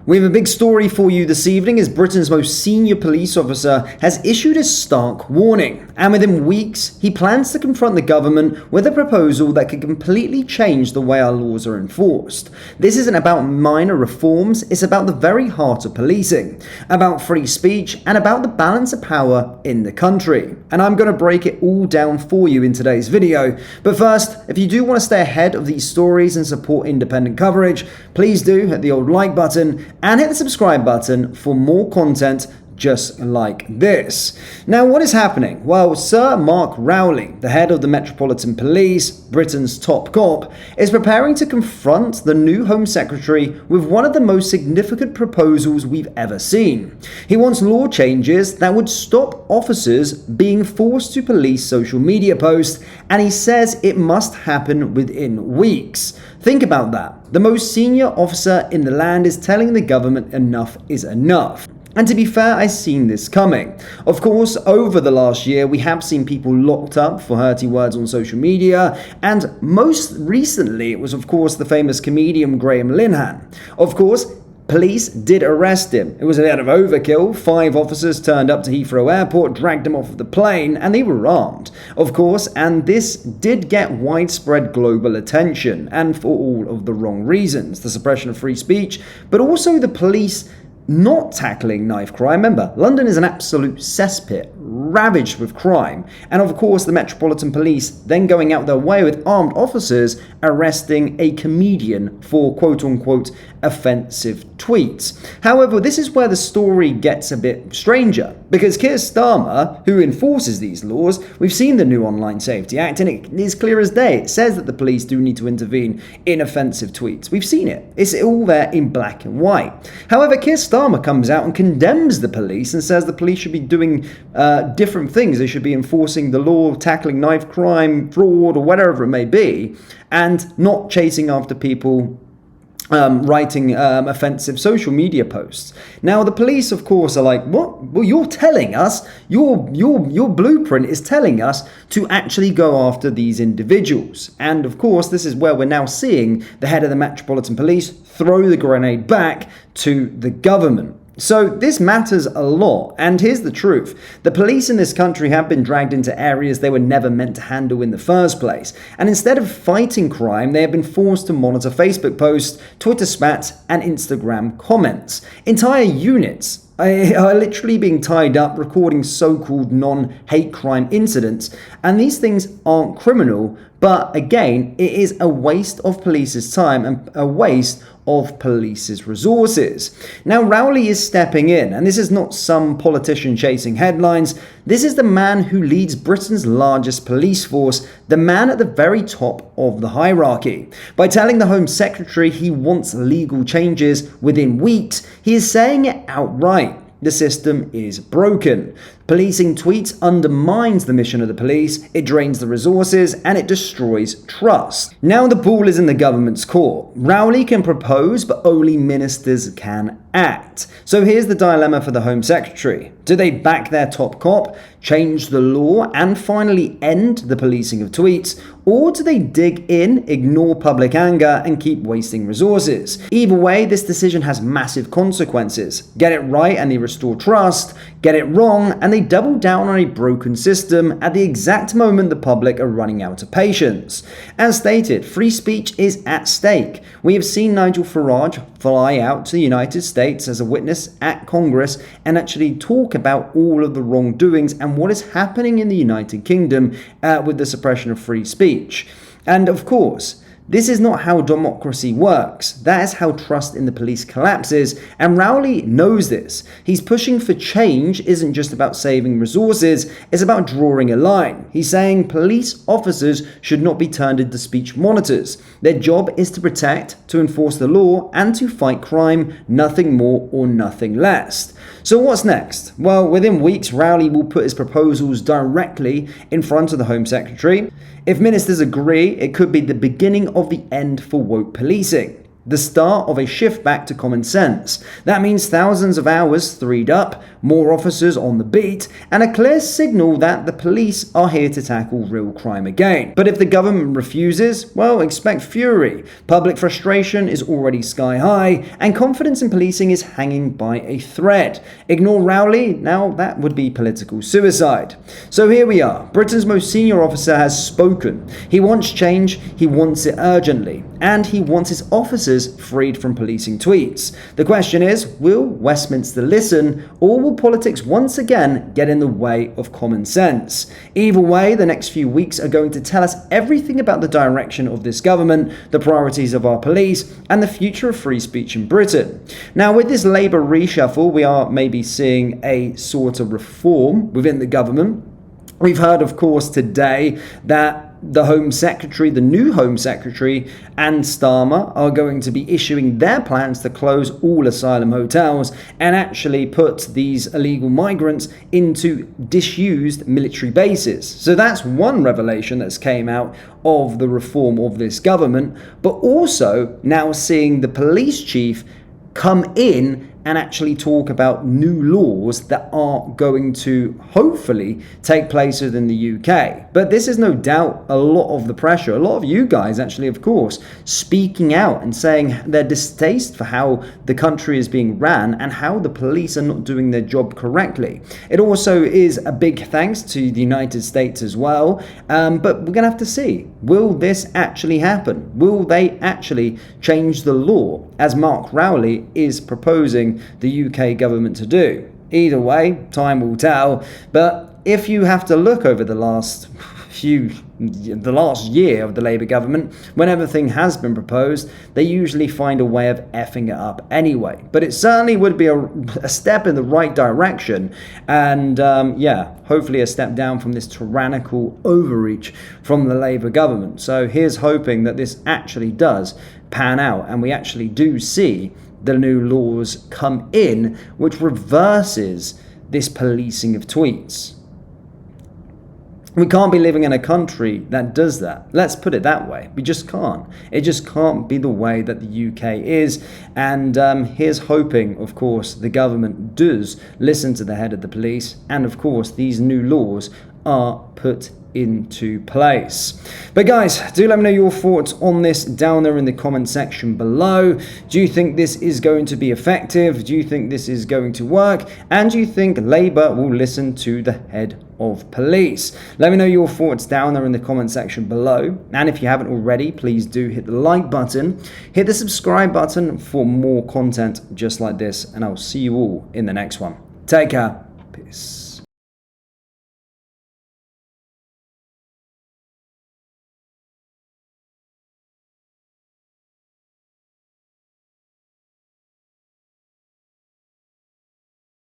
We have a big story for you this evening as Britain's most senior police officer has issued a stark warning, and within weeks he plans to confront the government with a proposal that could completely change the way our laws are enforced. This isn't about minor reforms, it's about the very heart of policing, about free speech and about the balance of power in the country. And I'm going to break it all down for you in today's video. But first, if you do want to stay ahead of these stories and support independent coverage, please do hit the old like button and hit the subscribe button for more content just like this. Now, what is happening? Well, Sir Mark Rowley, the head of the Metropolitan Police, Britain's top cop, is preparing to confront the new Home Secretary with one of the most significant proposals we've ever seen. He wants law changes that would stop officers being forced to police social media posts, and he says it must happen within weeks. Think about that. The most senior officer in the land is telling the government enough is enough. And to be fair, I've seen this coming. Of course, over the last year, we have seen people locked up for hurty words on social media, and most recently, it was of course the famous comedian Graham Linehan. Of course, police did arrest him. It was a bit of overkill. 5 officers turned up to Heathrow Airport, dragged him off of the plane, and they were armed, of course, and this did get widespread global attention, and for all of the wrong reasons. The suppression of free speech, but also the police not tackling knife crime. Remember, London is an absolute cesspit, ravaged with crime. And of course, the Metropolitan Police then going out their way with armed officers arresting a comedian for quote-unquote offensive tweets. However, this is where the story gets a bit stranger, because Keir Starmer, who enforces these laws, we've seen the new Online Safety Act, and it is clear as day. It says that the police do need to intervene in offensive tweets. We've seen it. It's all there in black and white. However, Keir Starmer comes out and condemns the police and says the police should be doing different things. They should be enforcing the law, tackling knife crime, fraud, or whatever it may be, and not chasing after people writing offensive social media posts. Now, the police, of course, are like, what? Well, you're telling us, your blueprint is telling us to actually go after these individuals. And of course, this is where we're now seeing the head of the Metropolitan Police throw the grenade back to the government. So this matters a lot, and here's the truth. The police in this country have been dragged into areas they were never meant to handle in the first place, and instead of fighting crime, they have been forced to monitor Facebook posts, Twitter spats, and Instagram comments. Entire units are literally being tied up recording so-called non-hate crime incidents, and these things aren't criminal, but again, it is a waste of police's time and a waste of police's resources. Now, Rowley is stepping in, and this is not some politician chasing headlines. This is the man who leads Britain's largest police force, the man at the very top of the hierarchy. By telling the Home Secretary he wants legal changes within weeks, he is saying it outright. The system is broken. Policing tweets undermines the mission of the police, it drains the resources, and it destroys trust. Now the ball is in the government's court. Rowley can propose, but only ministers can act. So here's the dilemma for the Home Secretary. Do they back their top cop, change the law, and finally end the policing of tweets? Or do they dig in, ignore public anger, and keep wasting resources? Either way, this decision has massive consequences. Get it right and they restore trust. Get it wrong and they double down on a broken system at the exact moment the public are running out of patience. As stated, free speech is at stake. We have seen Nigel Farage fly out to the United States as a witness at Congress and actually talk about all of the wrongdoings and what is happening in the United Kingdom with the suppression of free speech. And of course, this is not how democracy works. That is how trust in the police collapses, and Rowley knows this. He's pushing for change isn't just about saving resources, it's about drawing a line. He's saying police officers should not be turned into speech monitors. Their job is to protect, to enforce the law, and to fight crime, nothing more or nothing less. So what's next? Well, within weeks, Rowley will put his proposals directly in front of the Home Secretary. If ministers agree, it could be the beginning of the end for woke policing. the start of a shift back to common sense. That means thousands of hours freed up, more officers on the beat, and a clear signal that the police are here to tackle real crime again. But if the government refuses, well, expect fury. Public frustration is already sky high, and confidence in policing is hanging by a thread. Ignore Rowley, now that would be political suicide. So here we are. Britain's most senior officer has spoken. He wants change, he wants it urgently, and he wants his officers freed from policing tweets. The question is, will Westminster listen, or will politics once again get in the way of common sense? Either way, the next few weeks are going to tell us everything about the direction of this government, the priorities of our police, and the future of free speech in Britain. Now, with this Labour reshuffle, we are maybe seeing a sort of reform within the government. We've heard, of course, today that the Home Secretary, the new Home Secretary, and Starmer are going to be issuing their plans to close all asylum hotels and actually put these illegal migrants into disused military bases. So that's one revelation that's came out of the reform of this government, but also now seeing the police chief come in and actually talk about new laws that are going to hopefully take place within the UK. But this is no doubt a lot of the pressure. A lot of you guys actually, of course, speaking out and saying their distaste for how the country is being ran and how the police are not doing their job correctly. It also is a big thanks to the United States as well. But we're going to have to see. Will this actually happen? Will they actually change the law as Mark Rowley is proposing the UK government to do? Either way, time will tell. But if you have to look over the last year of the Labour government, when everything has been proposed, they usually find a way of effing it up anyway. But it certainly would be a step in the right direction, and hopefully a step down from this tyrannical overreach from the Labour government. So here's hoping that this actually does pan out, and we actually do see the new laws come in, which reverses this policing of tweets. We can't be living in a country that does that. Let's put it that way. We just can't. It just can't be the way that the UK is. And here's hoping, of course, the government does listen to the head of the police. And of course, these new laws are put into place. But guys, do let me know your thoughts on this down there in the comment section below. Do you think this is going to be effective? Do you think this is going to work? And do you think Labour will listen to the head of police? Let me know your thoughts down there in the comment section below. And if you haven't already, please do hit the like button, hit the subscribe button for more content just like this, and I'll see you all in the next one. Take care. Peace.